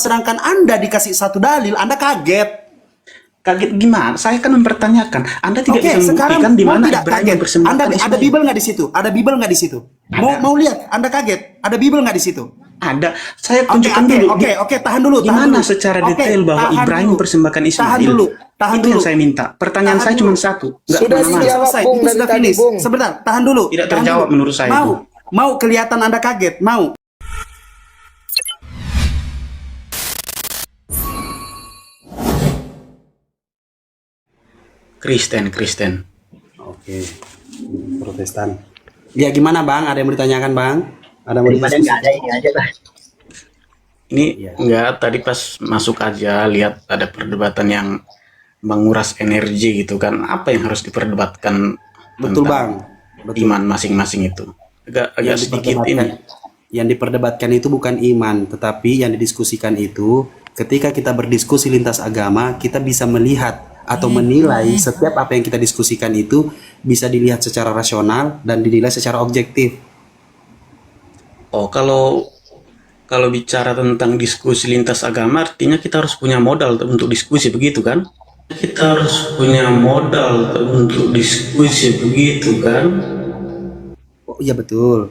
Sedangkan Anda dikasih satu dalil, Anda kaget. Kaget gimana? Saya kan mempertanyakan. Anda tidak Oke, bisa sekarang membuktikan di mau mana tidak Ibrahim kaget? mempersembahkan Anda ada Ismail. Bible nggak di situ? Ada Bible nggak di situ? Mau lihat? Anda kaget? Ada Bible nggak di situ? Ada. Saya Oke, tunjukkan dulu. oke, tahan dulu. Gimana secara detail bahwa tahan Ibrahim dulu. mempersembahkan Ismail? Tahan dulu. Itu yang saya minta. Pertanyaan saya cuma satu. Nggak Sudah kemana-mana. dijawab, Selesai. Bung, Itu dari sudah tadi, finish. Bung. Sebentar, tahan dulu. Tidak Tahan terjawab dulu. menurut saya itu. Mau kelihatan Anda kaget? Mau? Kristen. Oke, Protestan. Ya gimana Bang? Ada yang mau ditanyakan Bang? Ada yang mau Daripada didiskusi? nggak ada ini aja lah. Ini Iya. enggak, tadi pas masuk aja lihat ada perdebatan yang menguras energi gitu kan. Apa yang harus diperdebatkan Betul tentang Bang. Betul. iman masing-masing itu? Agak Yang sedikit diperdebatkan, ini. yang diperdebatkan itu bukan iman, tetapi yang didiskusikan itu ketika kita berdiskusi lintas agama, kita bisa melihat atau menilai setiap apa yang kita diskusikan itu bisa dilihat secara rasional dan dinilai secara objektif. Oh, kalau bicara tentang diskusi lintas agama, artinya kita harus punya modal untuk diskusi, begitu kan? Kita harus punya modal untuk diskusi, begitu kan? Oh iya betul.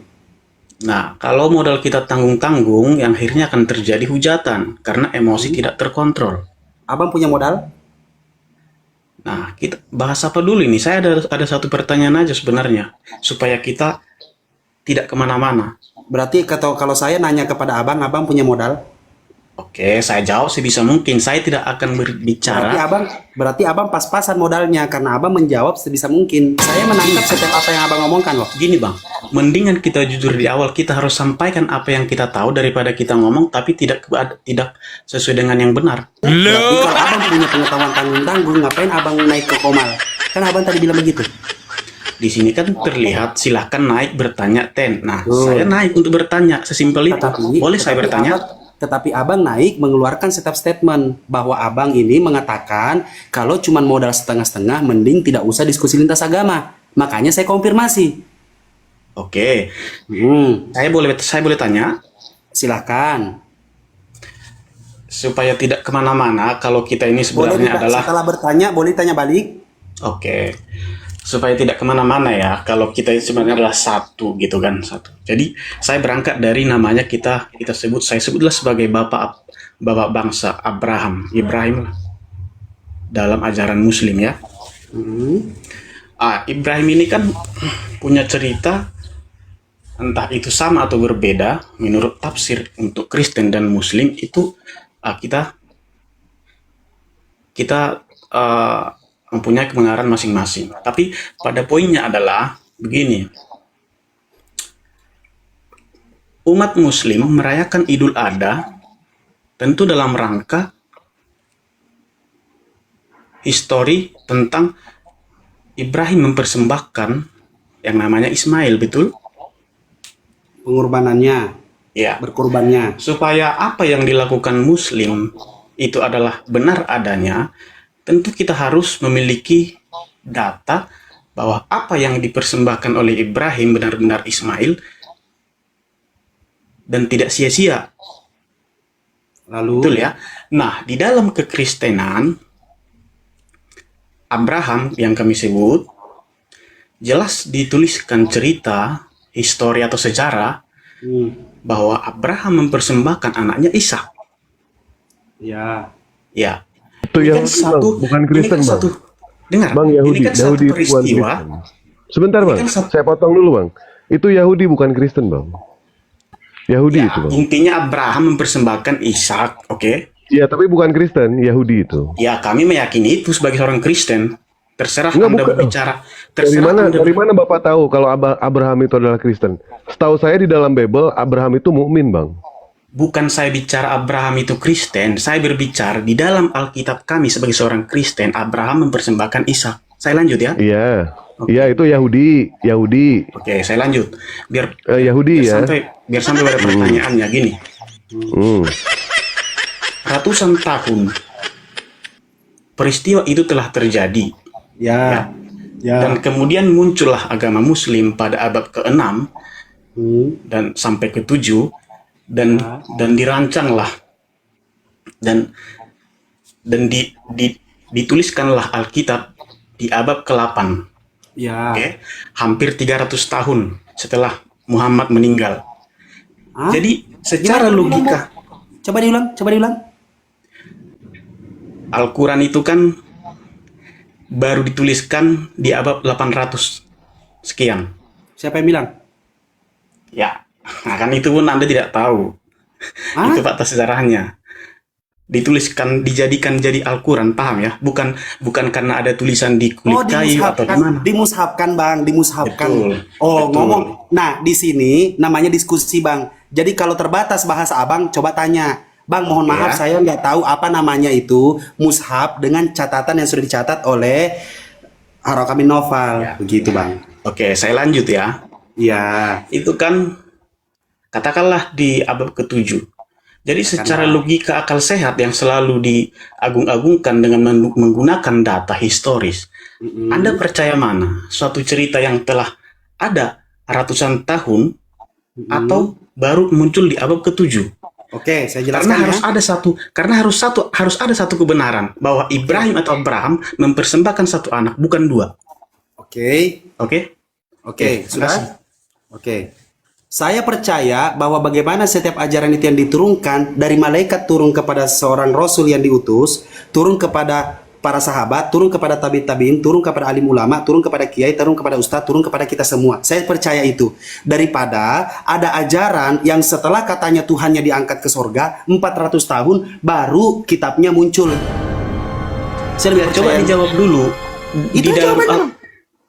Nah, kalau modal kita tanggung-tanggung, yang akhirnya akan terjadi hujatan karena emosi tidak terkontrol. Abang punya modal? Nah, kita bahas apa dulu ini? Saya ada satu pertanyaan aja sebenarnya, supaya kita tidak kemana-mana. Berarti kalau saya nanya kepada abang, abang punya modal? Oke, saya jawab sebisa mungkin. Saya tidak akan berbicara. Berarti abang pas-pasan modalnya karena abang menjawab sebisa mungkin. Saya menangkap setiap apa yang abang ngomongkan loh. Gini bang, mendingan kita jujur di awal, kita harus sampaikan apa yang kita tahu daripada kita ngomong tapi tidak sesuai dengan yang benar. Berarti kalau abang punya pengetahuan tanggung-tanggung, ngapain abang naik ke Komal? Kan abang tadi bilang begitu. Di sini kan terlihat silakan naik bertanya Ten. Nah, Betul. saya naik untuk bertanya, sesimpel itu. Boleh saya bertanya? Tetapi abang naik mengeluarkan setiap statement bahwa abang ini mengatakan kalau cuman modal setengah-setengah, mending tidak usah diskusi lintas agama. Makanya saya konfirmasi. Oke, saya boleh tanya Silahkan. supaya tidak kemana-mana. Kalau kita ini sebenarnya adalah Setelah bertanya, boleh tanya balik. Oke, supaya tidak kemana-mana ya. Kalau kita ini sebenarnya adalah satu gitu kan, satu. Jadi saya berangkat dari namanya saya sebutlah sebagai bapak bangsa Ibrahim lah, dalam ajaran Muslim ya. Ibrahim ini kan punya cerita, entah itu sama atau berbeda menurut tafsir untuk Kristen dan Muslim itu kita mempunyai kebenaran masing-masing. Tapi pada poinnya adalah begini. Umat Muslim merayakan Idul Adha tentu dalam rangka histori tentang Ibrahim mempersembahkan yang namanya Ismail, betul? Pengorbanannya, Ya. berkorbannya. Supaya apa yang dilakukan Muslim itu adalah benar adanya, tentu kita harus memiliki data bahwa apa yang dipersembahkan oleh Ibrahim benar-benar Ismail dan tidak sia-sia. Lalu, Betul ya? Nah, di dalam kekristenan, Abraham yang kami sebut, jelas dituliskan cerita, histori atau sejarah, bahwa Abraham mempersembahkan anaknya Ishak. ya, Ya. Itu Ini kan Yahudi bang, bukan ini Kristen kan bang. dengar, Bang Yahudi, ini kan satu Yahudi bukan peristiwa. Kristen. Sebentar Ini bang, kan satu- saya potong dulu bang. Itu Yahudi bukan Kristen bang. Yahudi Ya, itu bang. intinya Abraham mempersembahkan Ishak, oke? Iya tapi bukan Kristen, Yahudi itu. Ya, kami meyakini itu sebagai seorang Kristen. Terserah Enggak, Anda bukan. berbicara. Dari Terserah mana? Anda Dari mana bapak tahu kalau Abraham itu adalah Kristen? Setahu saya di dalam Bible Abraham itu mukmin bang. Bukan saya bicara Abraham itu Kristen, saya berbicara di dalam Alkitab kami sebagai seorang Kristen, Abraham mempersembahkan Ishak. Saya lanjut ya? Iya, iya itu Yahudi, Yahudi, Oke, saya lanjut. Biar Yahudi ya. biar sampai pada pertanyaannya gini. Hmm. Ratusan tahun peristiwa itu telah terjadi. ya, ya. Dan kemudian muncullah agama Muslim pada abad ke-6 dan sampai ke-7 dan dirancanglah dan dituliskanlah Alkitab di abad ke-8. Ya. Oke, hampir 300 tahun setelah Muhammad meninggal. Hah? Jadi secara Gimana? logika Coba diulang. Al-Quran itu kan baru dituliskan di abad 800 sekian. Siapa yang bilang? Ya, nah kan itu pun Anda tidak tahu. Hah? Itu fakta sejarahnya. Dituliskan, dijadikan jadi Al-Quran, paham ya? Bukan karena ada tulisan di kulit kayu atau di mana. Dimushafkan Bang, dimushafkan. Betul, Oh, betul. ngomong. Nah, di sini namanya diskusi Bang. Jadi kalau terbatas bahasa Abang, coba tanya. Bang, mohon maaf Ya. saya nggak tahu apa namanya itu mushaf dengan catatan yang sudah dicatat oleh Harokamin Novel. Ya. Begitu Bang. Oke, saya lanjut ya. Ya. Itu kan katakanlah di abad ke-7. Jadi secara logika akal sehat yang selalu diagung-agungkan dengan menggunakan data historis, Anda percaya mana? Suatu cerita yang telah ada ratusan tahun atau baru muncul di abad ke-7? Oke, saya Karena jelaskan harus ya. harus ada satu kebenaran bahwa Ibrahim atau Abraham mempersembahkan satu anak, bukan dua. Oke. Oke? Oke, Oke, sudah? makasih. Oke. Saya percaya bahwa bagaimana setiap ajaran itu yang diturunkan dari malaikat turun kepada seorang rasul yang diutus, turun kepada para sahabat, turun kepada tabi'in, turun kepada alim ulama, turun kepada kiai, turun kepada ustadz, turun kepada kita semua. Saya percaya itu. Daripada ada ajaran yang setelah katanya Tuhannya diangkat ke sorga, 400 tahun baru kitabnya muncul. Saya lebih Coba percaya. dijawab dulu. Itu Di dalam jawabannya.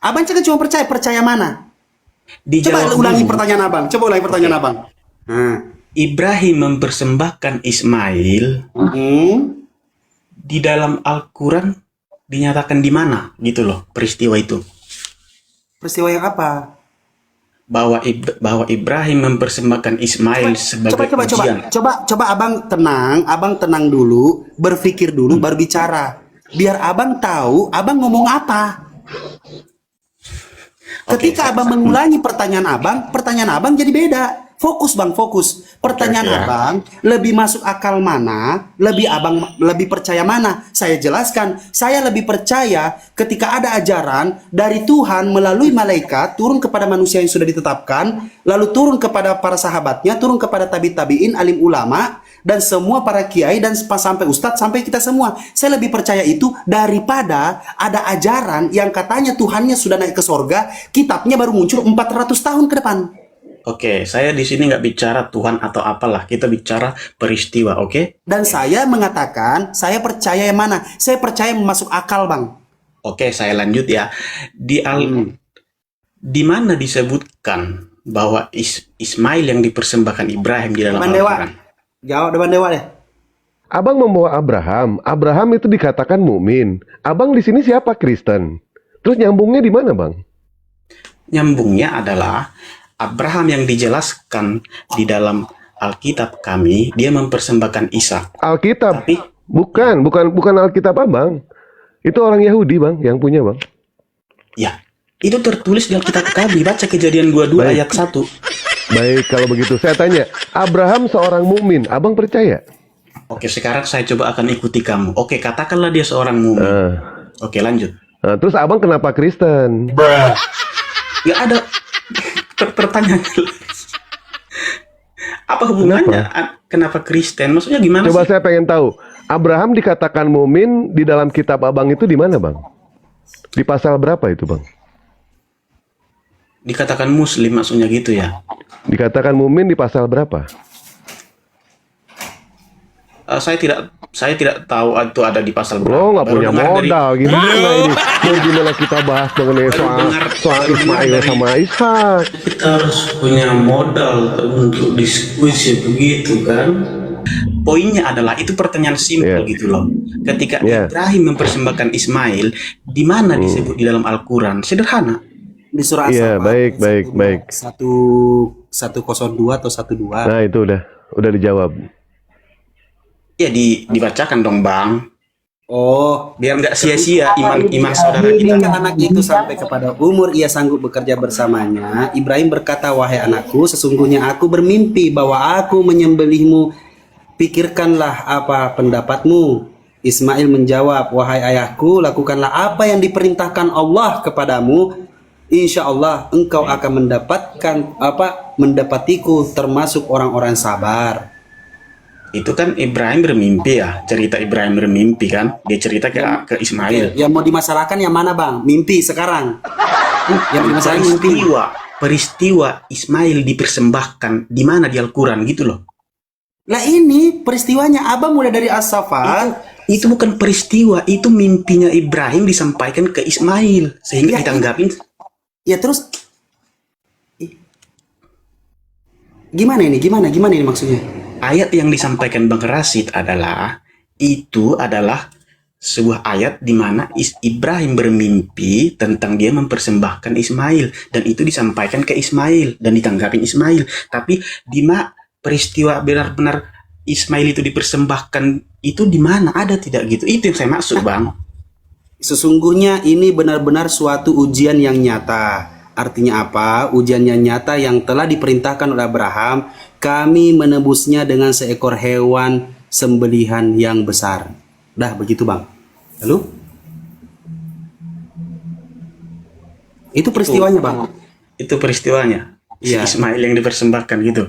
Abang jangan cuma percaya mana? Coba dijawab ulangi dulu. pertanyaan Abang. Coba ulangi pertanyaan Abang. Nah. Ibrahim mempersembahkan Ismail di dalam Al-Quran dinyatakan di mana gitu loh peristiwa itu, Peristiwa yang apa? bahwa Ibrahim mempersembahkan Ismail sebagai ujian. Coba Abang tenang dulu, berpikir dulu baru bicara. Biar Abang tahu Abang ngomong apa. Ketika Abang mengulangi pertanyaan Abang jadi beda. Fokus Bang, fokus. Pertanyaan Oke. Abang lebih masuk akal mana? Abang lebih percaya mana? Saya jelaskan. Saya lebih percaya ketika ada ajaran dari Tuhan melalui malaikat turun kepada manusia yang sudah ditetapkan, lalu turun kepada para sahabatnya, turun kepada tabi'in, alim ulama, dan semua para kiai dan sampai ustadz sampai kita semua. Saya lebih percaya itu daripada ada ajaran yang katanya Tuhannya sudah naik ke sorga, kitabnya baru muncul 400 tahun ke depan. Oke, saya di sini nggak bicara Tuhan atau apalah, kita bicara peristiwa, oke? Dan saya mengatakan, saya percaya yang mana? Saya percaya yang masuk akal, Bang. Oke, saya lanjut ya. Di mana disebutkan bahwa Ismail yang dipersembahkan Ibrahim di dalam Depan dewa. Al-Quran? Jawab depan dewa deh. Abang membawa Abraham. Abraham itu dikatakan mukmin. Abang di sini siapa? Kristen. Terus nyambungnya di mana, Bang? Nyambungnya adalah Abraham yang dijelaskan di dalam Alkitab kami, dia mempersembahkan Ishak. Alkitab. Tapi Bukan Alkitab Abang. Itu orang Yahudi, Bang, yang punya, Bang. ya, itu tertulis di Alkitab kami. Baca Kejadian 22 Baik. ayat 1. Baik, kalau begitu saya tanya, Abraham seorang mukmin, Abang percaya? Oke, sekarang saya coba akan ikuti kamu. Oke, katakanlah dia seorang mukmin. Oke, lanjut. Nah, terus Abang kenapa Kristen? Nggak ada pertanyaan. Apa hubungannya? Kenapa Kristen? Maksudnya gimana Coba sih? saya pengen tahu. Abraham dikatakan mukmin di dalam kitab Abang itu di mana, Bang? Di pasal berapa itu, Bang? Dikatakan Muslim maksudnya gitu ya? Dikatakan mukmin di pasal berapa? Saya tidak tahu itu ada di pasal berapa. Lo nggak Baru punya dengar dari- modal, gimana ini? Mau gimana kita bahas mengenai soal baru dengar Ismail dari- sama Ishak? Kita harus punya modal untuk diskusi begitu kan? Poinnya adalah itu pertanyaan simpel Yeah. gitu loh. Ketika Yeah. Ibrahim mempersembahkan Ismail, di mana disebut di dalam Al-Quran? Sederhana. Di surah Iya, As-Saffat. baik. 102 atau 12. Nah, itu udah dijawab. Ya dibacakan dong Bang. Oh, Biar nggak sia-sia iman saudara kita. ketika anak itu sampai kepada umur ia sanggup bekerja bersamanya, Ibrahim berkata, "Wahai anakku, sesungguhnya aku bermimpi bahwa aku menyembelihmu pikirkanlah apa pendapatmu. Ismail menjawab, wahai ayahku, lakukanlah apa yang diperintahkan Allah kepadamu. Insya Allah engkau akan mendapatiku termasuk orang-orang sabar. Itu kan Ibrahim bermimpi ya, cerita Ibrahim bermimpi kan, dia cerita ke Ismail. Yang mau dimasalahkan yang mana bang? Mimpi sekarang. Yang dimasalahkan mimpi. Peristiwa Ismail dipersembahkan di mana di Al-Quran gitu loh. Lah ini peristiwanya, abang mulai dari As-Saffat. Itu bukan peristiwa, itu mimpinya Ibrahim disampaikan ke Ismail sehingga Ya, ditanggapin. Ya terus gimana ini? Gimana ini maksudnya? Ayat yang disampaikan Bang Rasid itu adalah sebuah ayat di mana Ibrahim bermimpi tentang dia mempersembahkan Ismail, dan itu disampaikan ke Ismail dan ditanggapin Ismail. Tapi di mana peristiwa benar-benar Ismail itu dipersembahkan itu di mana, ada tidak gitu? Itu yang saya maksud, Bang. Sesungguhnya ini benar-benar suatu ujian yang nyata. Artinya apa? Ujian yang nyata yang telah diperintahkan oleh Abraham. Kami menebusnya dengan seekor hewan sembelihan yang besar. Dah begitu bang. Lalu? Itu peristiwanya bang. Itu peristiwanya. Si Iya. Ismail yang dipersembahkan gitu.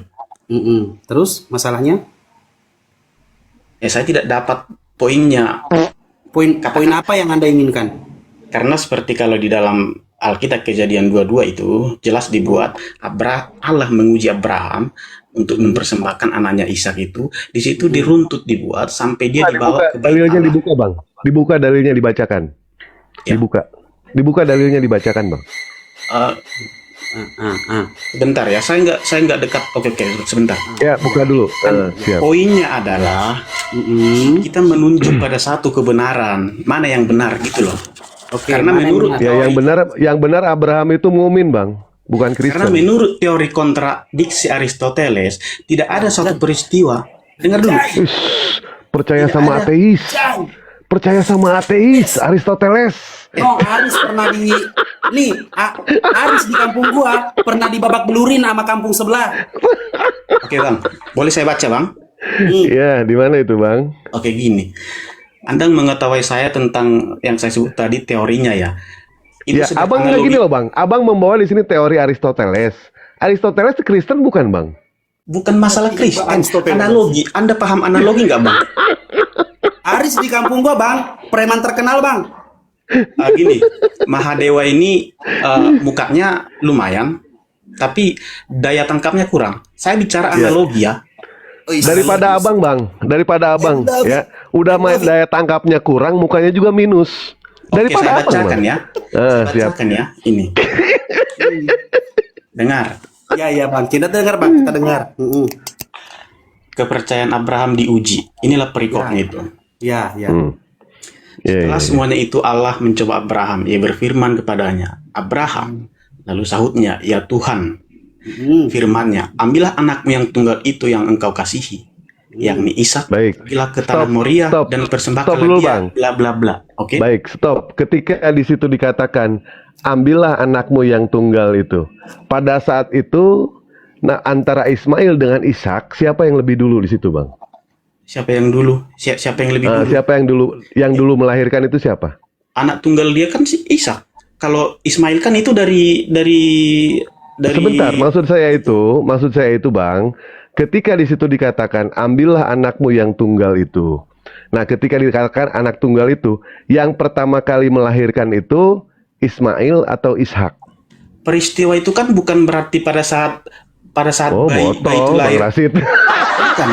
Terus masalahnya? Ya saya tidak dapat poinnya. Poin apa yang Anda inginkan? Karena seperti kalau di dalam Alkitab Kejadian 22 itu jelas dibuat Allah menguji Abraham untuk mempersembahkan anaknya Ishak itu. Di situ diruntut dibuat sampai dia dibawa ke bait Dalilnya Allah. dibuka bang. Dibuka dalilnya dibacakan. Ya. Dibuka dalilnya dibacakan bang. Bentar ya, saya nggak dekat. Oke, sebentar. Ya buka dulu. Siap. Poinnya adalah kita menunjuk pada satu kebenaran, mana yang benar gitu loh. Oke, Karena mana yang menurut benar? Ya yang benar Abraham itu mumin bang, bukan Karena Kristen. menurut teori kontradiksi Aristoteles tidak ada suatu peristiwa. Dengar dulu. Ush, percaya sama ateis. Percaya sama ateis, Aristoteles. No, Aris pernah Aris di kampung gua pernah dibabak belurin sama kampung sebelah. Oke bang, boleh saya baca bang? Ya, di mana itu bang? Oke gini, Anda mengetahui saya tentang yang saya sebut tadi teorinya ya. Itu Ya, sedang abang nggak analogi. gini loh bang. Abang membawa di sini teori Aristoteles. Aristoteles Kristen bukan bang? Bukan masalah Kristen, Aristoteles. analogi. Anda paham analogi nggak bang? Aris di kampung gua bang, preman terkenal bang. Gini, Mahadewa ini mukanya lumayan, tapi daya tangkapnya kurang. Saya bicara analogi ya. Daripada abang bang, ya. Udah main daya tangkapnya kurang, mukanya juga minus. Oke, Daripada saya abang bacakan bang. ya. Siap. Saya bacakan ya, ini. Dengar. Ya bang, kita dengar bang, kita dengar. Kepercayaan Abraham diuji. Inilah perikopnya itu. Ya. Ya, Setelah semuanya itu Allah mencoba Abraham. Ia berfirman kepadanya, Abraham. Lalu sahutnya, ya Tuhan. Firmannya, ambillah anakmu yang tunggal itu yang engkau kasihi, yakni Ishak. Baik. Pergilah ke tanah Moria Stop. dan Stop persembahkanlah dulu, dia. Bang. Bla bla bla. Oke. Baik, stop. Ketika di situ dikatakan, ambillah anakmu yang tunggal itu. Pada saat itu, nah antara Ismail dengan Ishak, siapa yang lebih dulu di situ, bang? Siapa yang dulu? Siapa yang lebih dulu? Siapa yang dulu melahirkan itu siapa? Anak tunggal dia kan si Ishak. Kalau Ismail kan itu dari Sebentar, maksud saya itu bang, ketika di situ dikatakan ambillah anakmu yang tunggal itu. Nah, ketika dikatakan anak tunggal itu, yang pertama kali melahirkan itu Ismail atau Ishak? peristiwa itu kan bukan berarti pada saat Oh, bayi itu botol, Bang lahir. Rasid. Bukan.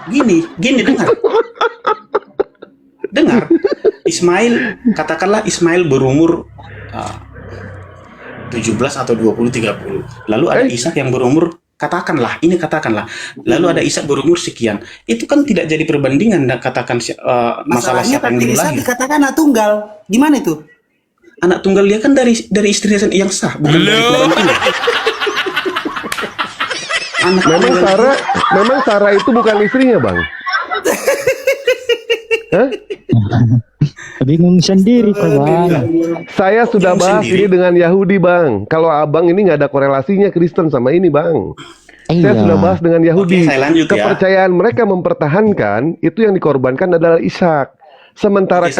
Gini dengar. Ismail, katakanlah Ismail berumur 17 atau 20 30. Lalu ada Ishak yang berumur katakanlah. Lalu ada Ishak berumur sekian. Itu kan tidak jadi perbandingan dan katakan masalah Masalahnya siapa yang tapi dulu Ishak lahir. dikatakan anak tunggal. Gimana itu? Anak tunggal dia kan dari istri yang sah, bukan dari pembantunya. Anak tunggal Memang Sarah itu bukan istrinya, bang. Hah? Bingung sendiri kok bang. Saya sudah Bingung bahas sendiri. ini dengan Yahudi, bang. Kalau abang ini nggak ada korelasinya Kristen sama ini, bang. Saya Iya. sudah bahas dengan Yahudi. Oke, saya lanjut ya. Kepercayaan mereka mempertahankan itu yang dikorbankan adalah Ishak. Sementara Oke,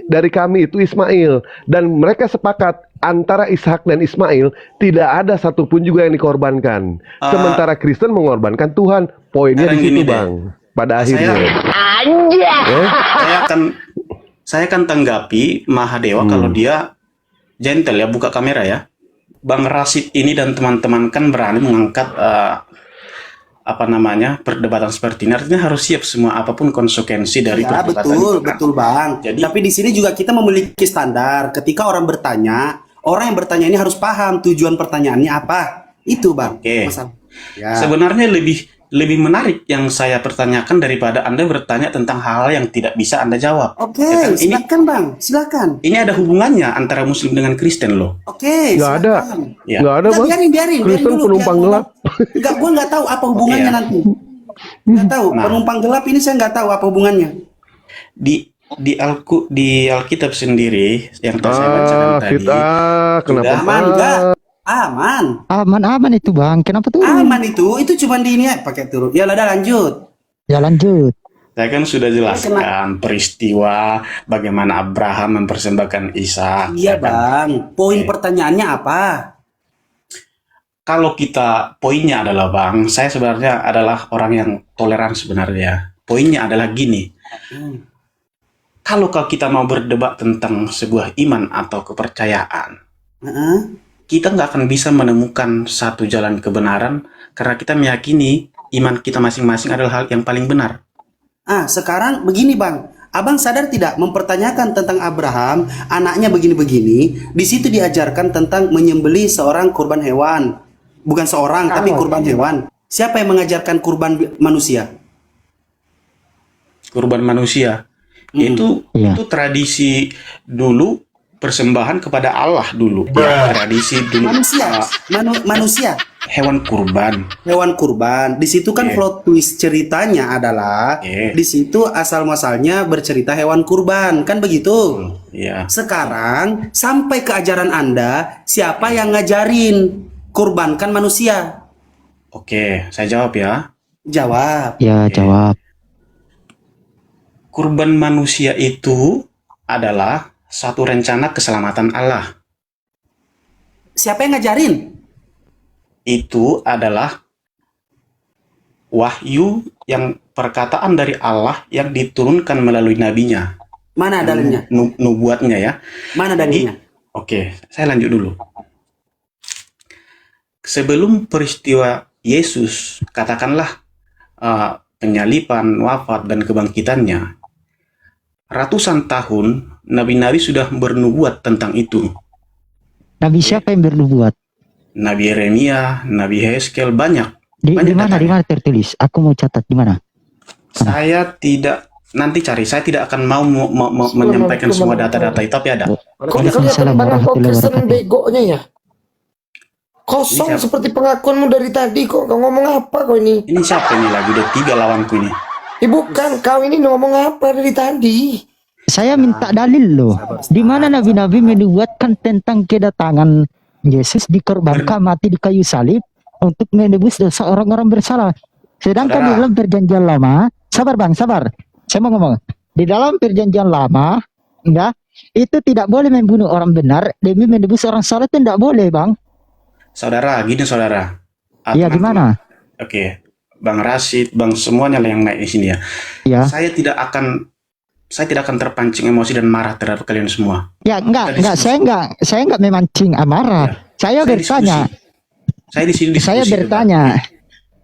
dari kami itu Ismail, dan mereka sepakat antara Ishak dan Ismail tidak ada satupun juga yang dikorbankan. Sementara Kristen mengorbankan Tuhan. Poinnya sekarang di situ, gini deh. Bang. Pada Saya akhirnya. Eh? saya akan tanggapi Mahadewa kalau dia gentle ya, buka kamera ya. Bang Rasid ini dan teman-teman kan berani mengangkat apa namanya perdebatan seperti ini. Artinya harus siap semua apapun konsekuensi dari Ya, perdebatan betul, itu kan. betul Bang. Jadi- Tapi di sini juga kita memiliki standar. Ketika orang bertanya, orang yang bertanya ini harus paham tujuan pertanyaannya apa. Itu Bang. Oke. Masalah. Ya. Sebenarnya lebih menarik yang saya pertanyakan daripada Anda bertanya tentang hal yang tidak bisa Anda jawab. Oke, Ya kan? silakan Bang. Silakan. Ini ada hubungannya antara Muslim dengan Kristen loh. Oke, Nggak ada. silakan. Ya. Nggak ada, Nggak, Bang. biarin Kristen dulu, penumpang biar gelap. Enggak, gue nggak tahu apa hubungannya Iya. nanti. Nggak tahu. Nah. Penumpang gelap ini saya nggak tahu apa hubungannya. Di Alkitab sendiri yang telah saya bacakan tadi. Kenapa? Aman enggak? Aman. Aman itu Bang. Kenapa tuh? Aman itu cuma di ini ya, pakai turun. Ya udah lanjut. Ya lanjut. Saya kan sudah jelaskan peristiwa bagaimana Abraham mempersembahkan Ishak. Iya ya kan? Bang. Poin Oke. pertanyaannya apa? Kalau poinnya adalah Bang, saya sebenarnya adalah orang yang toleran sebenarnya. Poinnya adalah gini. Kalau kita mau berdebat tentang sebuah iman atau kepercayaan, Heeh. kita nggak akan bisa menemukan satu jalan kebenaran karena kita meyakini iman kita masing-masing adalah hal yang paling benar. Sekarang begini Bang. Abang sadar tidak mempertanyakan tentang Abraham, anaknya begini-begini, di situ diajarkan tentang menyembelih seorang kurban hewan. Bukan seorang, tapi kurban hewan. Siapa yang mengajarkan kurban manusia? Kurban manusia itu Iya. itu tradisi dulu, persembahan kepada Allah dulu. Ya, tradisi dulu. Manusia, manusia, Hewan kurban. hewan kurban. Di situ kan Oke. plot twist ceritanya adalah Oke. di situ asal muasalnya bercerita hewan kurban, kan begitu? Ya. Sekarang sampai ke ajaran Anda, siapa yang ngajarin kurbankan manusia? Oke, saya jawab ya. Jawab. Ya jawab. Kurban manusia itu adalah satu rencana keselamatan Allah. Siapa yang ngajarin? Itu adalah wahyu yang perkataan dari Allah yang diturunkan melalui nabinya. Mana dalilnya? Nubuatnya ya. Mana dalilnya? Oke, saya lanjut dulu. Sebelum peristiwa Yesus, katakanlah penyaliban, wafat, dan kebangkitannya, ratusan tahun nabi-nabi sudah bernubuat tentang itu. Nabi siapa yang bernubuat? Nabi Yeremia, Nabi Hezkel, banyak. Di Banyak mana? Di datanya. mana tertulis? Aku mau catat di mana? Saya tidak, nanti cari, saya tidak akan mau menyampaikan semua data-data itu, tapi ada. Kok Waalaikumsalam kelihatan banget kok warahmatullahi Kristen wabarakatuh. begonya ya? Kosong Ini siapa? seperti pengakuanmu dari tadi kok. Kau ngomong apa kau ini? Ini siapa ini lagi? Udah 3 lawanku ini. Bukan, kau ini ngomong apa dari tadi? Saya minta dalil loh. Di mana nabi-nabi menubuatkan tentang kedatangan Yesus dikorbankan mati di kayu salib untuk menebus dosa orang-orang bersalah. Sedangkan di Saudara. dalam perjanjian lama, sabar Bang, sabar. Saya mau ngomong. Di dalam perjanjian lama, enggak, itu tidak boleh membunuh orang benar demi menebus orang salah, itu tidak boleh, Bang. Saudara, gini saudara. Iya, Teman-teman. gimana? Oke, Bang Rasid, Bang semuanya lah yang naik di sini ya. Ya. Saya tidak akan terpancing emosi dan marah terhadap kalian semua. Ya, enggak, Kita diskusi. saya enggak memancing amarah. Saya bertanya. diskusi. Saya di sini diskusi. Saya bertanya.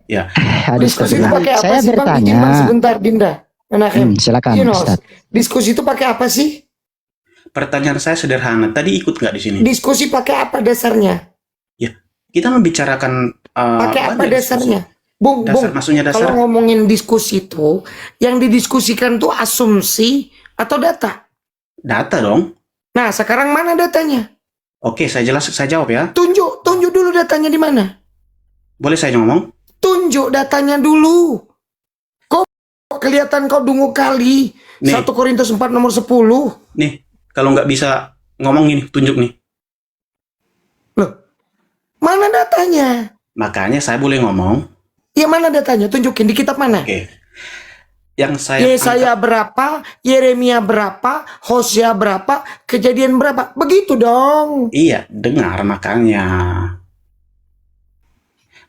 Ya, Aduh, Diskusi itu astagfirullah. pakai apa Saya sih Bang? bertanya. Izin Bang sebentar Dinda. Menahem. Silakan, Yunus, Ustaz. diskusi itu pakai apa sih? pertanyaan saya sederhana. Tadi ikut nggak di sini? Diskusi pakai apa dasarnya? Kita membicarakan Pakai apa banyak dasarnya? diskusi. Bung, Dasar, maksudnya dasar. kalau ngomongin diskusi itu, yang didiskusikan tuh asumsi atau data? Data dong. Nah, sekarang mana datanya? Oke, saya jawab ya. Tunjuk dulu datanya di mana? Boleh saya ngomong? Tunjuk datanya dulu. Kok kelihatan kau dungu kali? Nih. 1 Korintus 4 nomor 10. Nih, kalau nggak bisa ngomong ini, tunjuk nih. Loh, mana datanya? Makanya saya boleh ngomong. Ya mana datanya? Tunjukin di kitab mana? Oke. Yang saya Yesaya berapa, Yeremia berapa, Hosea berapa, Kejadian berapa? Begitu dong. Iya, dengar makanya.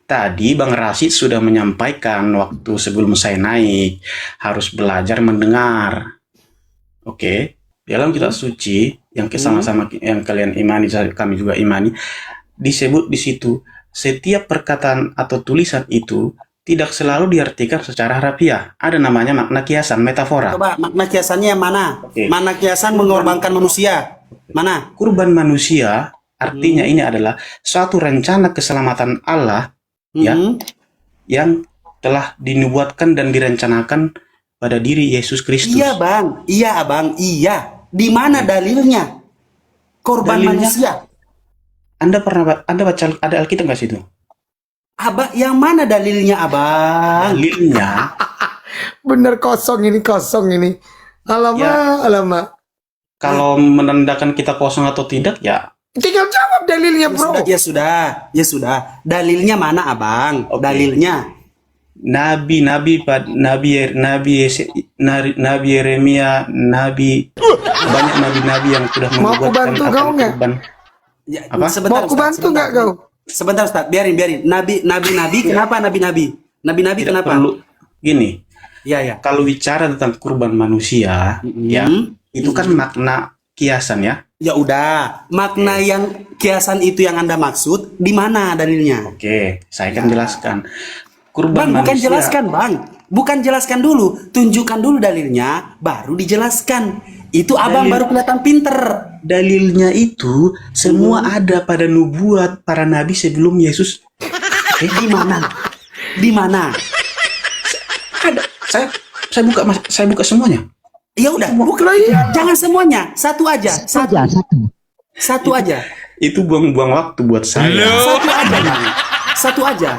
Tadi Bang Rasid sudah menyampaikan waktu sebelum saya naik harus belajar mendengar. Oke, dalam kitab suci yang sama-sama yang kalian imani, kami juga imani, disebut di situ setiap perkataan atau tulisan itu tidak selalu diartikan secara harfiah. Ada namanya makna kiasan, metafora. Coba makna kiasannya yang mana? Oke. Mana kiasan mengorbankan manusia? Mana? Kurban manusia artinya ini adalah suatu rencana keselamatan Allah ya, yang telah dinubuatkan dan direncanakan pada diri Yesus Kristus. Iya bang, iya abang, iya. Di mana dalilnya? Korban Dalilnya? manusia. Anda baca ada Alkitab nggak situ? Abang, yang mana dalilnya abang? Dalilnya Bener kosong ini. Alamak, Ya. alamak. kalau menandakan kita kosong atau tidak ya. Tinggal jawab dalilnya, bro. Ya sudah. Dalilnya mana abang? Oke. Dalilnya. Nabi Yeremia, banyak nabi-nabi yang sudah Mau aku membuatkan bantu akan kau nggak? kurban. Ya, Apa? Sebentar, Mau aku Ustaz, bantu sebentar. nggak kau? Sebentar Ustaz, biarin. Nabi, kenapa nabi-nabi? Nabi-nabi Tidak kenapa? perlu gini. Ya. Kalau bicara tentang kurban manusia, ya itu kan makna kiasan ya. Ya udah, makna yang kiasan itu yang Anda maksud di mana dalilnya? Oke, saya akan jelaskan. Kurban Bang, bukan manusia. jelaskan, Bang. Bukan jelaskan dulu, tunjukkan dulu dalilnya, baru dijelaskan. Itu abang Dalil- baru kelihatan pinter. Dalilnya itu semua ada pada nubuat para nabi sebelum Yesus. Di mana? Di mana? Ada. Saya buka semuanya. Ya udah, bukan. Jangan semuanya, satu aja. Saja satu. Satu aja. Itu buang-buang waktu buat saya. Satu aja, Bang. Satu aja.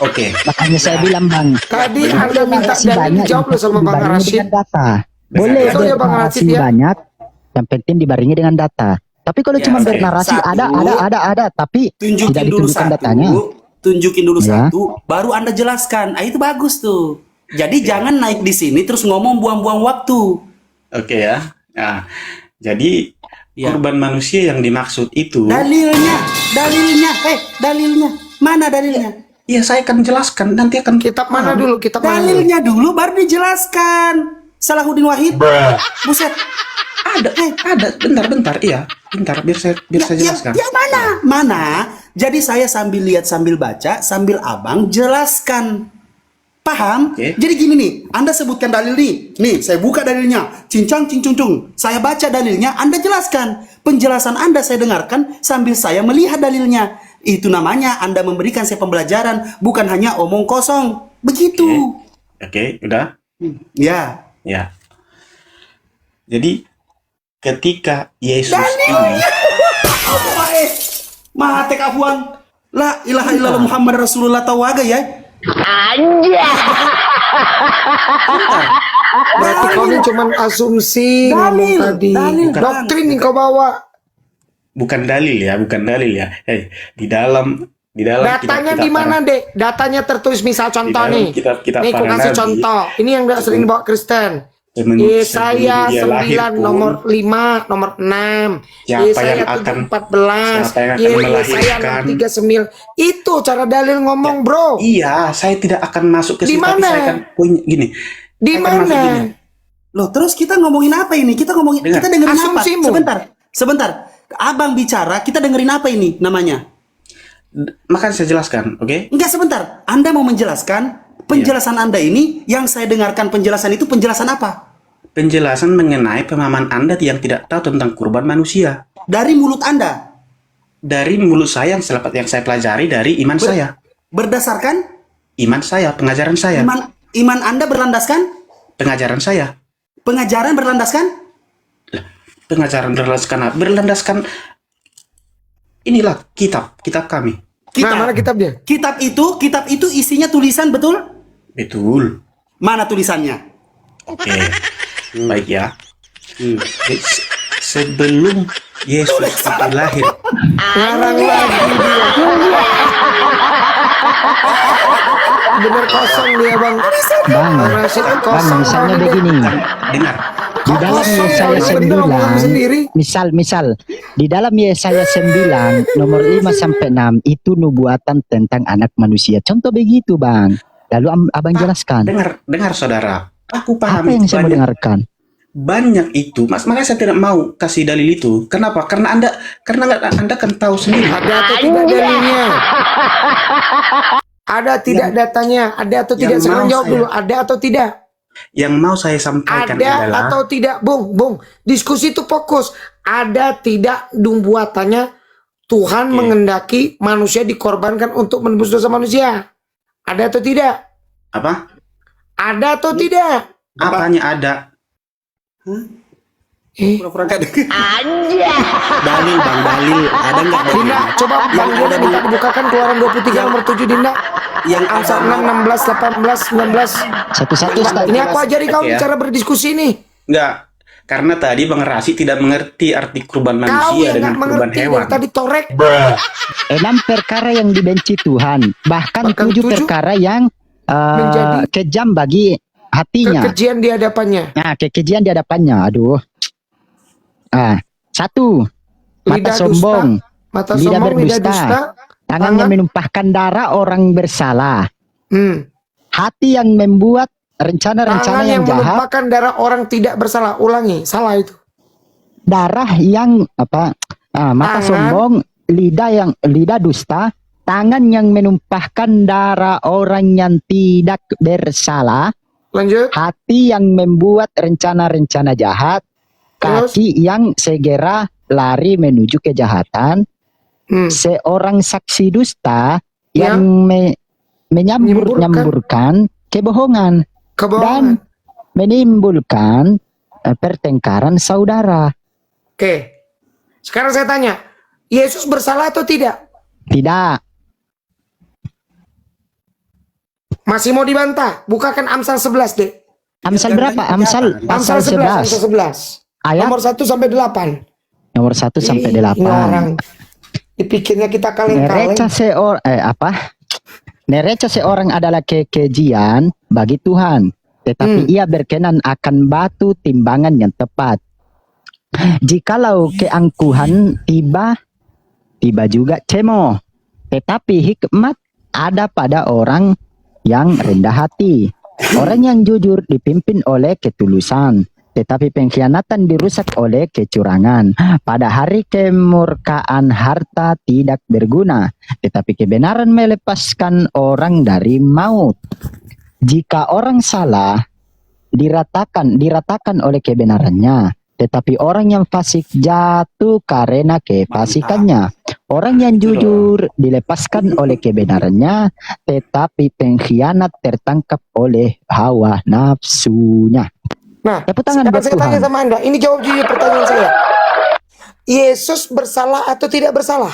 Oke. Makanya saya bilang bang. Tadi boleh Anda minta narasi dalil, banyak, dijawab yang loh sama penting Bang dibarengi Rashid. dengan data. Boleh Betul ya, Bang bernarasi Rashid, ya? banyak, yang penting dibarengi dengan data. Tapi kalau Ya, cuma saya- bernarasi satu, ada, tapi Tunjukin tidak dulu ditunjukkan satu. datanya. Tunjukin dulu Ya. satu, baru Anda jelaskan. Ah, itu bagus tuh. Jadi jangan naik di sini terus ngomong buang-buang waktu. Oke ya. Nah, jadi Ya. kurban manusia yang dimaksud itu. Dalilnya. Mana dalilnya? Ya saya akan jelaskan. Nanti akan Kitab mana dulu? Kitab mana dulu? Dalilnya dulu baru dijelaskan. Salahuddin Wahid. Buset. Ada. Bentar. Iya. Bentar. Biar saya jelaskan. Ya mana? Mana? Jadi saya sambil lihat, sambil baca, sambil abang jelaskan. Paham? Oke. Jadi gini nih, Anda sebutkan dalil nih. Nih, saya buka dalilnya. Cincang, cincung. Saya baca dalilnya, Anda jelaskan. Penjelasan Anda saya dengarkan sambil saya melihat dalilnya. Itu namanya Anda memberikan saya pembelajaran, bukan hanya omong kosong. Begitu. Oke, udah. Ya. Ya. Jadi ketika Yesus ini Maha tekafuan. La ilaha illallah Muhammad Rasulullah tawaga ya. Berarti kau ini cuma asumsi ngomong tadi. dalil, Doktrin yang kau bawa. bukan dalil ya. Di dalam Datanya di mana, Dek? Datanya tertulis misal contoh dalam nih. kitab-kitab Nih, aku para kasih nabi. contoh. Ini yang sering dibawa Kristen. Sebelum Yesaya dia lahir 9 pun, nomor 5 nomor 6. Siapa Yesaya yang akan 14. siapa yang akan Yesaya melahirkan? 39. Itu cara dalil ngomong, Bro. Iya, saya tidak akan masuk ke Di situ, tapi mana? saya akan punya gini. Di Saya akan masuk mana? gini. Loh, terus kita ngomongin apa ini? Kita Dengar. dengerin apa? Asumsimu. Sebentar. Abang bicara, kita dengerin apa ini namanya? Maka saya jelaskan, oke? Enggak, sebentar. Anda mau menjelaskan penjelasan Anda ini, yang saya dengarkan penjelasan itu penjelasan apa? Penjelasan mengenai pemahaman Anda yang tidak tahu tentang kurban manusia. Dari mulut Anda. Dari mulut saya yang saya pelajari dari iman saya. Berdasarkan Iman saya, pengajaran saya. iman Anda berlandaskan Pengajaran saya. pengajaran berlandaskan Pengajaran berlandaskan inilah kitab kami. Nah, mana kitabnya? kitab itu isinya tulisan, betul? Betul. Mana tulisannya? Oke. Baik ya. Jadi, sebelum Yesus itu lahir, Ngarang lagi dia. bener kosong dia bang. Bang, Rashid bang, kosong. misalnya Bang. begini. Dengar. Di dalam Kosong, Yesaya Bang. Bener omongan 9, sendiri. misal di dalam Yesaya 9 nomor 5 sampai 6 itu nubuatan tentang anak manusia. Contoh begitu, Bang. Lalu Abang jelaskan. Dengar saudara. Aku Apa paham yang saya mau banyak, dengarkan? banyak itu. Makanya saya tidak mau kasih dalil itu. Kenapa? Karena Anda kan tahu sendiri. Ada atau tidak dalilnya? Ada tidak datanya? Ada atau tidak? yang Sekarang mau jawab saya- dulu. Ada atau tidak? Yang mau saya sampaikan Ada adalah atau tidak? Bung. Diskusi itu fokus. Ada tidak buatannya Tuhan Oke. mengendaki manusia dikorbankan untuk menebus dosa manusia? Ada atau tidak? apa? Ada atau tidak? Apanya ada? Pura-pura nggak dengar. Dalil bang, dalil. Ada nggak dalil? Dinda, coba Bang Yang Dinda ada minta dibukakan keluaran 23 nomor 7 Dinda. Yang Amsal ada 6, 16, 18, 19. Satu-satu, Ustaz. Ini aku ajari kau Ya. cara berdiskusi nih. Enggak. Karena tadi Bang Rasi tidak mengerti arti kurban Kau manusia yang dengan nggak kurban mengerti hewan. dari tadi torek. 6 perkara yang dibenci Tuhan, bahkan Bahkan 7 7 perkara yang menjadi kejam bagi hatinya. Kekejian di hadapannya. Nah, kekejian di hadapannya. Aduh. 1. Mata Lidah sombong, dusta, mata lidah sombong, lidah berdusta, dusta, tangannya tangan. menumpahkan darah orang bersalah, Hmm. hati yang membuat rencana-rencana Tangan yang yang jahat, menumpahkan darah orang tidak bersalah. Ulangi, salah itu. darah yang apa? Mata Tangan. sombong, lidah dusta, tangan yang menumpahkan darah orang yang tidak bersalah, Lanjut. hati yang membuat rencana-rencana jahat, Terus? kaki yang segera lari menuju kejahatan, Hmm. seorang saksi dusta Ya. yang menyambur-nyamburkan kebohongan Kebohongan. dan menimbulkan pertengkaran saudara. Oke. Sekarang saya tanya, Yesus bersalah atau tidak? Tidak. Masih mau dibantah? Bukakan Amsal 11, Dek. Amsal berapa? Amsal pasal Amsal 11, Amsal 11. 11. Ayat Nomor 1 sampai 8. nomor 1 sampai Ih, ini 8. orang. Dipikirnya kita kaleng-kaleng. Nereca seorang adalah kekejian bagi Tuhan, tetapi ia berkenan akan batu timbangan yang tepat. Jikalau keangkuhan tiba juga cemo, tetapi hikmat ada pada orang yang rendah hati. Orang yang jujur dipimpin oleh ketulusan, tetapi pengkhianatan dirusak oleh kecurangan. Pada hari kemurkaan harta tidak berguna, tetapi kebenaran melepaskan orang dari maut. Jika orang salah diratakan oleh kebenarannya, tetapi orang yang fasik jatuh karena kefasikannya. Orang yang jujur dilepaskan oleh kebenarannya, tetapi pengkhianat tertangkap oleh hawa nafsunya. Nah, Tepuk tangan sekarang buat saya tanya Tuhan. sama Anda. Ini jawab jujur pertanyaan saya. Yesus bersalah atau tidak bersalah?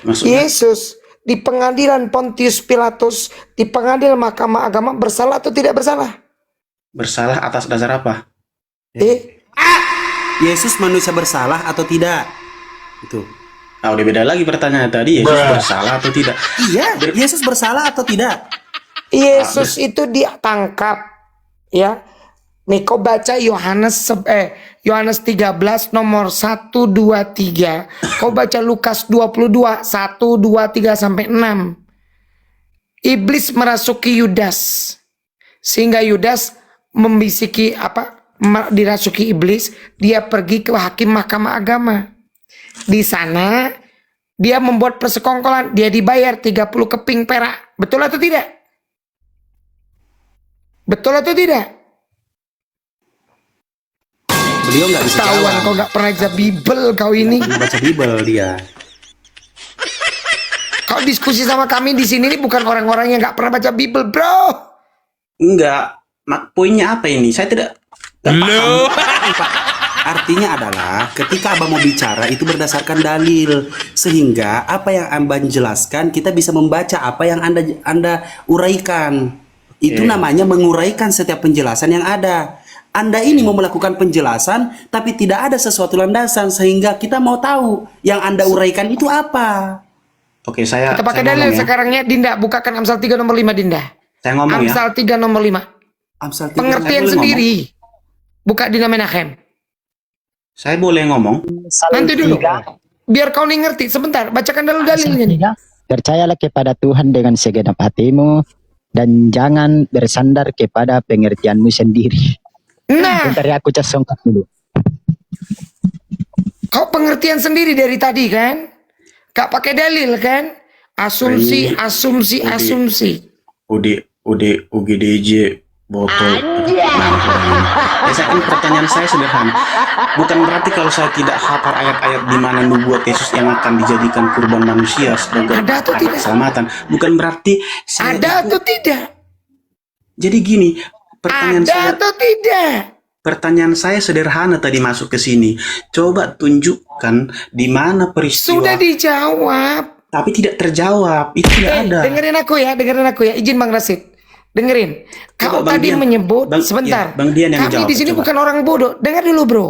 Maksudnya Yesus di pengadilan Pontius Pilatus, di pengadilan Mahkamah Agama bersalah atau tidak bersalah? bersalah atas dasar apa? Yesus manusia bersalah atau tidak? Itu. Nah, udah beda lagi pertanyaan tadi. Yesus bersalah atau tidak? Iya, Yesus bersalah atau tidak? Yesus itu ditangkap, ya. Nih kau baca Yohanes 13 nomor 1 2 3. Kau baca Lukas 22 1 2 3 sampai 6. Iblis merasuki Yudas. Sehingga Yudas membisiki dirasuki iblis, dia pergi ke hakim mahkamah agama. Di sana dia membuat persekongkolan, dia dibayar 30 keping perak. Betul atau tidak? Betul atau tidak? Beliau nggak bisa Tawan jawab. kau nggak pernah baca Bible kau ini. Baca Bible dia. Kau diskusi sama kami di sini ini bukan orang-orang yang nggak pernah baca Bible, bro. Enggak. Poinnya apa ini? Saya tidak paham. Pak, artinya adalah ketika abang mau bicara itu berdasarkan dalil, sehingga apa yang abang jelaskan kita bisa membaca apa yang anda uraikan. Itu namanya menguraikan setiap penjelasan yang ada. Anda ini mau melakukan penjelasan tapi tidak ada sesuatu landasan sehingga kita mau tahu yang Anda uraikan itu apa. Oke, saya Kita pakai saya dalil ngomong ya. sekarangnya, Dinda. Bukakan Amsal 3 nomor 5, Dinda. Saya ngomong ya. Amsal 3 nomor 5. Amsal 3, Pengertian saya boleh sendiri. Buka Dinda Menachem. Saya boleh ngomong? Nanti dulu. Biar kau nih ngerti. Sebentar, bacakan dulu dalilnya nih. Percayalah kepada Tuhan dengan segenap hatimu dan jangan bersandar kepada pengertianmu sendiri. Nah, Bentar ya, aku songkat dulu. kau pengertian sendiri dari tadi kan? Gak pakai dalil kan? Asumsi, Ini- asumsi, Udi. asumsi. UGDJ botol. Saya kan pertanyaan saya sederhana. Bukan berarti kalau saya tidak hafal ayat-ayat di mana nubuat Yesus yang akan dijadikan kurban manusia sebagai Ada atau tidak? keselamatan. Bukan berarti saya Ada atau tidak? Jadi gini, pertanyaan Ada saya atau tidak? pertanyaan saya sederhana tadi masuk ke sini. Coba tunjukkan di mana peristiwa Sudah dijawab. tapi tidak terjawab. Itu tidak ada. Dengerin aku ya, Izin Bang Rasid. Dengerin. Kau Coba Bang tadi Dian. menyebut, Bang- sebentar. ya, Bang Dian yang Kami jawab, di sini coba. bukan orang bodoh. Dengar dulu, Bro.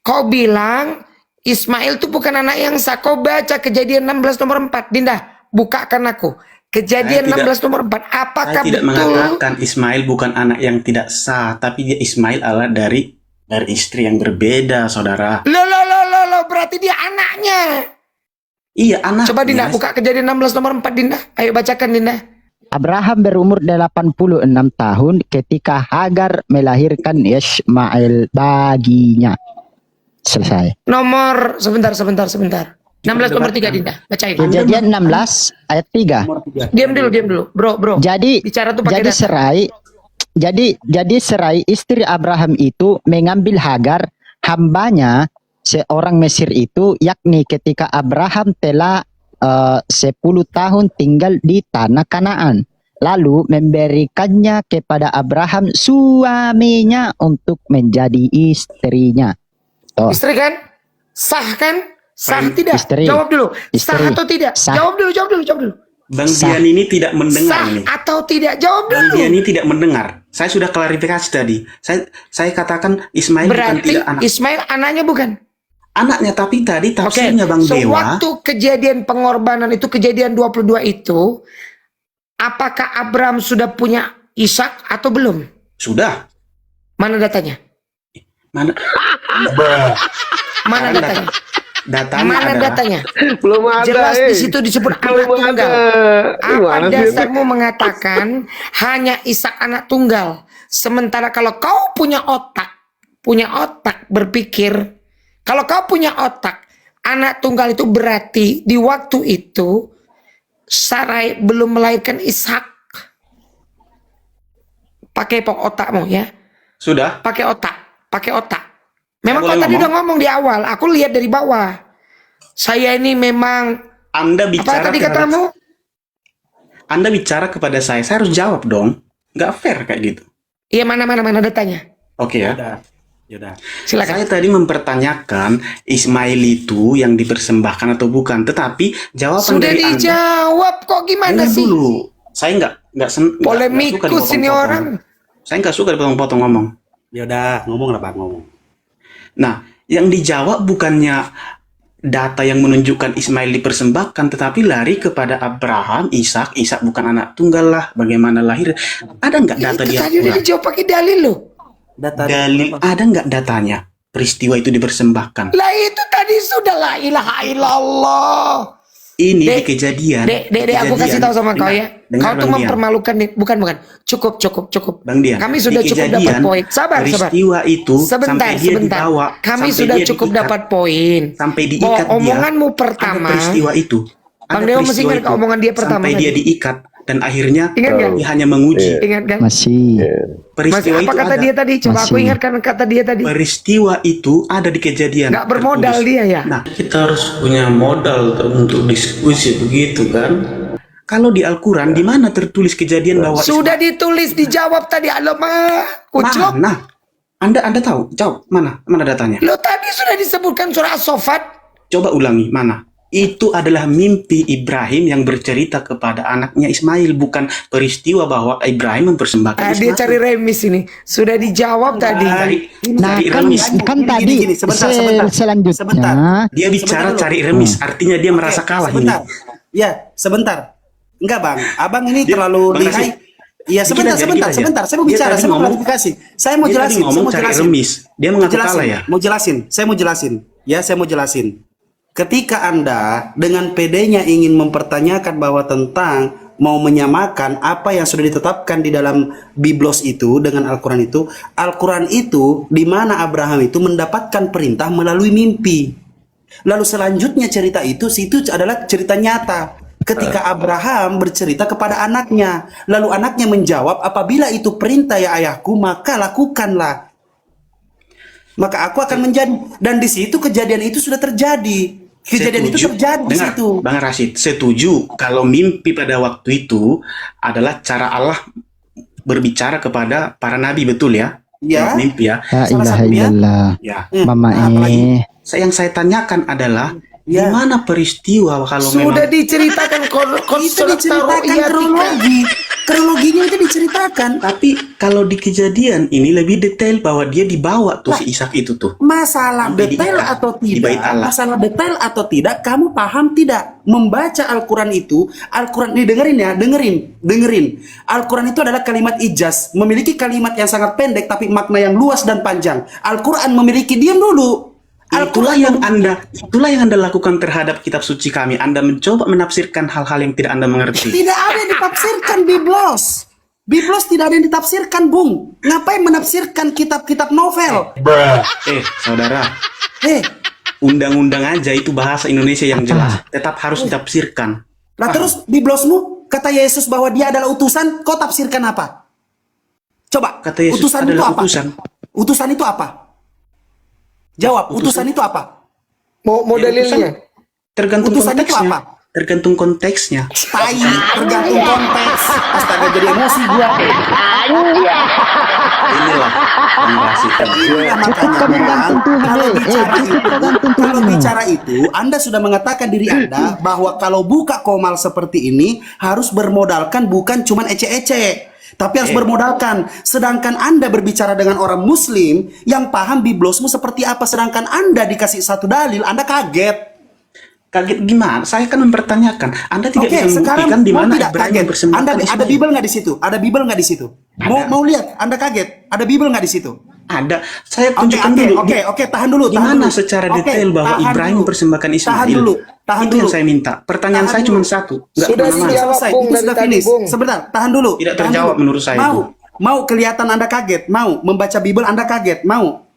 Kau bilang Ismail itu bukan anak yang sah. Kau baca Kejadian 16 nomor 4. Dinda, bukakan aku. Kejadian Saya 16 nomor 4. Apakah Saya tidak betul? mengatakan Ismail bukan anak yang tidak sah, tapi dia Ismail adalah dari istri yang berbeda, saudara. Lo, berarti dia anaknya. Iya, anak. Coba Dinda, buka Kejadian 16 nomor 4, Dinda. Ayo bacakan, Dinda. Abraham berumur 86 tahun ketika Hagar melahirkan Ismail baginya. Selesai. Nomor, sebentar. 16 nomor 3, Dinda. Bacain. Kejadian 16 ayat 3. Nomor 3. Diam dulu. Bro. Jadi Bicara tuh pakai jadi data. Serai istri Abraham itu mengambil Hagar hambanya seorang Mesir itu, yakni ketika Abraham telah 10 tahun tinggal di tanah Kanaan, lalu memberikannya kepada Abraham suaminya untuk menjadi istrinya. Tuh. Istri kan? Sah kan? Sah Baik. tidak? Istri. Jawab dulu. Sah Istri. atau tidak? Sah. Jawab dulu. Bang Sah. Dian ini tidak mendengar Sah ini. atau tidak? Jawab Bang dulu. Dian ini tidak mendengar. Saya sudah klarifikasi tadi. Saya katakan Ismail bukan Berarti tidak anak. Ismail anaknya bukan? Anaknya, tapi tadi Oke. tafsirnya Bang So, Dewa. waktu kejadian pengorbanan itu, kejadian 22 itu, apakah Abraham sudah punya Ishak atau belum? Sudah. Mana datanya? Mana Mana datanya? datanya Mana adalah datanya? Belum ada. Jelas di situ disebut anak Belum ada. tunggal. Apa Gimana sih? dasarmu mengatakan hanya Ishak anak tunggal? Sementara kalau kau punya otak berpikir, kalau kau punya otak, anak tunggal itu berarti di waktu itu Sarai belum melahirkan Ishak. Pakai otakmu ya, Sudah. pakai otak. Memang boleh kau tadi ngomong? udah ngomong di awal, aku lihat dari bawah. Saya ini memang Anda apa bicara tadi terhadap- katamu? Anda bicara kepada saya harus jawab dong. Nggak fair kayak gitu. Iya, mana datanya? Oke ya. Yaudah. Silakan. Saya tadi mempertanyakan Ismail itu yang dipersembahkan atau bukan, tetapi jawaban Sudah dari Anda. dijawab kok, gimana Dengar sih? dulu. Saya nggak suka Polemikus ini dipotong-potong. orang. Saya nggak suka dipotong-potong ngomong. Yaudah, ngomong lah Bang, ngomong. Nah, yang dijawab bukannya data yang menunjukkan Ismail dipersembahkan, tetapi lari kepada Abraham, Ishak bukan anak tunggal lah, bagaimana lahir. Ada nggak Ya, data itu dia? tadi udah dijawab pakai dalil loh. Data Dalil, ada nggak datanya? Peristiwa itu dipersembahkan. Lah itu tadi sudah la ilaha illallah. Ini Dek, di kejadian. Dek, aku kasih tahu sama kau ya. Dengar, Kau tuh Bang Dian. mempermalukan nih. Bukan. Cukup. Bang Dian, Kami di sudah cukup dapat kejadian, poin. Sabar. peristiwa itu Sebentar. sampai dia dibawa, Kami sampai sudah dia cukup diikat, dapat poin. sampai Bahwa diikat dia. omonganmu Ada pertama. peristiwa itu. Bang Ada Dewa masih peristiwa ingat itu. omongan dia pertama Sampai dia tadi? diikat dan akhirnya Ingat nggak? dia hanya menguji. Ingat kan? Masih. Masih Peristiwa apa itu kata ada. dia tadi? Coba aku Masih. ingatkan kata dia tadi. Peristiwa itu ada di kejadian. Nggak bermodal tertulis. dia ya. Nah, kita harus punya modal untuk diskusi begitu kan? Kalau di Al-Quran di mana tertulis kejadian bahwa Sudah ditulis, dijawab tadi. Alamak, kuclok. Nah, Anda tahu? Jawab mana datanya? Lo tadi sudah disebutkan surah As-Saffat. Coba ulangi mana? Itu adalah mimpi Ibrahim yang bercerita kepada anaknya Ismail, bukan peristiwa bahwa Ibrahim mempersembahkan Dia Ismail. cari remis ini. Sudah dijawab tadi. Nah, Cari kan, remis. kan Gini, tadi gini, sebentar. selanjutnya Sebentar. Dia bicara Sebentar, cari remis, artinya dia merasa kalah ini. Sebentar. Ya, sebentar. Enggak, Bang. Abang ini Dia- terlalu Bang lihai. Rasid, Iya, sebentar, dikit aja, sebentar, dikit aja. sebentar. Saya mau Dia bicara, tadi saya mau ngomong- klarifikasi. Saya mau Dia tadi jelasin, saya ngomong mau cari jelasin. remis. Dia Mau mengaku jelasin, kalah ya. mau jelasin. Saya mau jelasin. Ya, saya mau jelasin. Ketika Anda dengan PD-nya ingin mempertanyakan bahwa tentang mau menyamakan apa yang sudah ditetapkan di dalam Biblos itu dengan Al-Quran itu di mana Abraham itu mendapatkan perintah melalui mimpi. Lalu selanjutnya cerita itu adalah cerita nyata. Ketika Abraham bercerita kepada anaknya, lalu anaknya menjawab, apabila itu perintah ya ayahku, maka lakukanlah. Maka aku akan menjadi, dan di situ kejadian itu sudah terjadi. Kejadian itu Setuju. terjadi di Dengar, situ. Bang Rasid, setuju kalau mimpi pada waktu itu adalah cara Allah berbicara kepada para nabi, betul ya? Ya. Lewat mimpi ya. La Salah ilaha satunya, illallah. Ya. Mama apalagi? Yang saya tanyakan adalah Ya. di mana peristiwa kalau Sudah memang diceritakan itu diceritakan kronologi. Kronologinya itu diceritakan. tapi kalau di kejadian ini lebih detail bahwa dia dibawa tuh si Ishak itu tuh. Masalah Sampai detail diikat atau di tidak, bait Allah. masalah detail atau tidak, kamu paham tidak? Membaca Al-Quran itu, Al-Quran ini dengerin ya, dengerin. Al-Quran itu adalah kalimat ijaz, memiliki kalimat yang sangat pendek tapi makna yang luas dan panjang. Al-Quran memiliki, diam dulu. Itulah yang Anda lakukan terhadap kitab suci kami. Anda mencoba menafsirkan hal-hal yang tidak Anda mengerti. Tidak ada yang ditafsirkan Biblos. Biblos tidak ada yang ditafsirkan, Bung. Ngapain menafsirkan kitab-kitab novel? Saudara, undang-undang aja itu bahasa Indonesia yang jelas, tetap harus ditafsirkan. Nah terus Biblosmu, kata Yesus bahwa dia adalah utusan, kau tafsirkan apa? Coba, Kata Yesus utusan itu adalah apa? utusan. Utusan itu apa? Jawab, utusan itu apa? Mau Ya, dalilnya? Tergantung Utusan itu konteksnya. apa? Tergantung konteksnya. Tai, tergantung konteks. Astaga, jadi emosi gua. Inilah Bang Rasid. Iya, makanya tergantung Tuhan, kalau bicara itu itu, tergantung kalau Tuhan. bicara itu, Anda sudah mengatakan diri Anda bahwa kalau buka komal seperti ini harus bermodalkan bukan cuma ece-ece, tapi harus bermodalkan. Sedangkan Anda berbicara dengan orang Muslim yang paham Biblosmu seperti apa, sedangkan Anda dikasih satu dalil, Anda kaget. Kaget gimana? Saya kan mempertanyakan. Anda tidak Oke, bisa sekarang membuktikan di mau mana tidak Ibrahim kaget? mempersembahkan Anda ada Ismail. Bible nggak di situ? Ada Bible nggak di situ? Mau lihat? Anda kaget? Ada Bible nggak di situ? Ada. Saya Oke, tunjukkan dulu. oke, tahan dulu. Gimana secara detail bahwa Ibrahim mempersembahkan Ismail? Tahan dulu. Itu yang saya minta. Pertanyaan Tahan saya dulu. cuma satu. Nggak Sudah kemana-mana. dijawab, Selesai, Bung, itu dari sudah tadi, finish. Bung. Sebentar, tahan dulu. Tidak Tahan terjawab dulu. menurut saya itu. Mau kelihatan Anda kaget? Mau membaca Bible Anda kaget? Mau?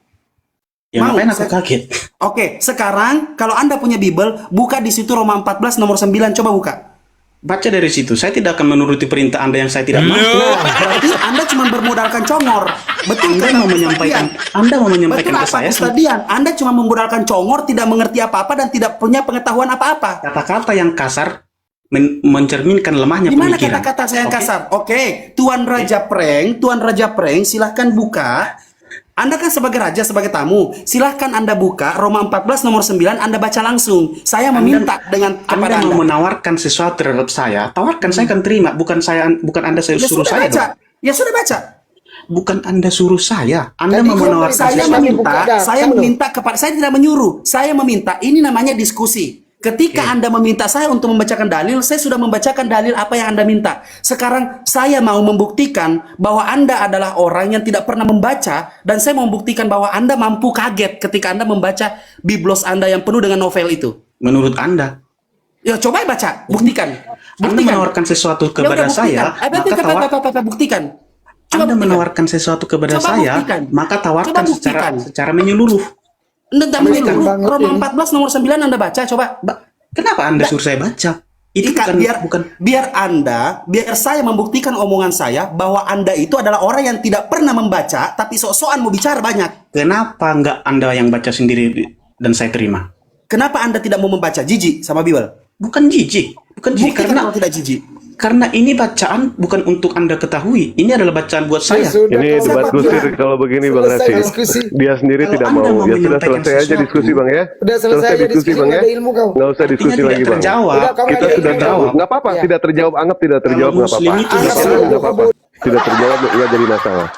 Ya Mau, ngapain aku saya- kaget? Oke, sekarang kalau Anda punya Bible, buka di situ Roma 14 nomor 9, coba buka. Baca dari situ. Saya tidak akan menuruti perintah Anda yang saya tidak mau. Nah, berarti Anda cuma bermodalkan congor. Betul Anda kata mau Ustaz menyampaikan, Dian? Anda mau menyampaikan Betul ke apa saya Ustaz Dian? Anda cuma memodalkan congor, tidak mengerti apa-apa dan tidak punya pengetahuan apa-apa. kata-kata yang kasar mencerminkan lemahnya Di mana pemikiran. kata-kata saya yang Oke? kasar? Oke, Tuan Raja Prank, silahkan buka. Anda kan sebagai raja, sebagai tamu, silahkan Anda buka Roma 14 nomor 9, Anda baca langsung. Saya meminta dengan kepada Anda Anda. mau menawarkan sesuatu terhadap saya, tawarkan, saya akan terima. Bukan Anda Ya suruh sudah saya baca. dong. Ya sudah baca. Bukan Anda suruh saya. Anda Tadi mau kan menawarkan saya Saya sesuatu. buka dah, saya kan meminta kepada, saya tidak menyuruh. Saya meminta, ini namanya diskusi. Ketika Anda meminta saya untuk membacakan dalil, saya sudah membacakan dalil apa yang Anda minta. Sekarang saya mau membuktikan bahwa Anda adalah orang yang tidak pernah membaca, dan saya mau membuktikan bahwa Anda mampu kaget ketika Anda membaca Biblos Anda yang penuh dengan novel itu. Menurut Anda, Ya coba baca, buktikan. Anda menawarkan sesuatu Ya kepada udah, saya, buktikan. Anda Buktikan. menawarkan sesuatu kepada Coba saya, buktikan. maka tawarkan Coba buktikan. secara menyeluruh. Tidak Buktikan menyeluruh. banget Roma ini. 14 nomor 9 Anda baca, coba. Kenapa Anda suruh saya baca? Itu Biar saya membuktikan omongan saya bahwa Anda itu adalah orang yang tidak pernah membaca tapi sok-sokan mau bicara banyak. Kenapa nggak Anda yang baca sendiri dan saya terima? Kenapa Anda tidak mau membaca? Jijik sama Bible. Bukan jijik Buktikan kalau tidak jijik. karena ini bacaan bukan untuk Anda ketahui. Ini adalah bacaan buat saya. Sudah, Ini kalau debat Siapa kusir bilang? kalau begini Bang Selesai Rasid. diskusi. Dia sendiri Kalau tidak Anda mau. mau Ya sudah menyampaikan selesai aja sesuatu, diskusi Bang ya. Udah selesai aja diskusi, Bang ya. nggak ada ilmu kau. Nggak usah Artinya diskusi tidak lagi Bang. terjawab. Udah, kamu Kita nggak ada sudah ilmu. tahu. Nggak apa-apa. Ya. Tidak terjawab. Anggap tidak terjawab. Nggak Muslim apa-apa. itu Anggap biasa. saja. Nggak apa-apa. Tidak terjawab nggak jadi masalah.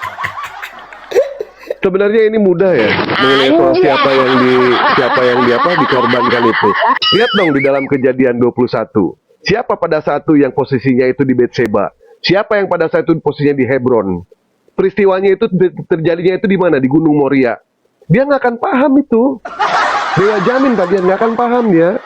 Sebenarnya ini mudah ya mengenai soal siapa yang dikorbankan itu. Lihat dong di dalam Kejadian 21. Siapa pada saat itu yang posisinya itu di Betseba? Siapa yang pada saat itu posisinya di Hebron? Peristiwanya itu terjadinya itu di mana? Di Gunung Moria. Dia nggak akan paham itu. Dia jamin Pak, dia nggak akan paham dia.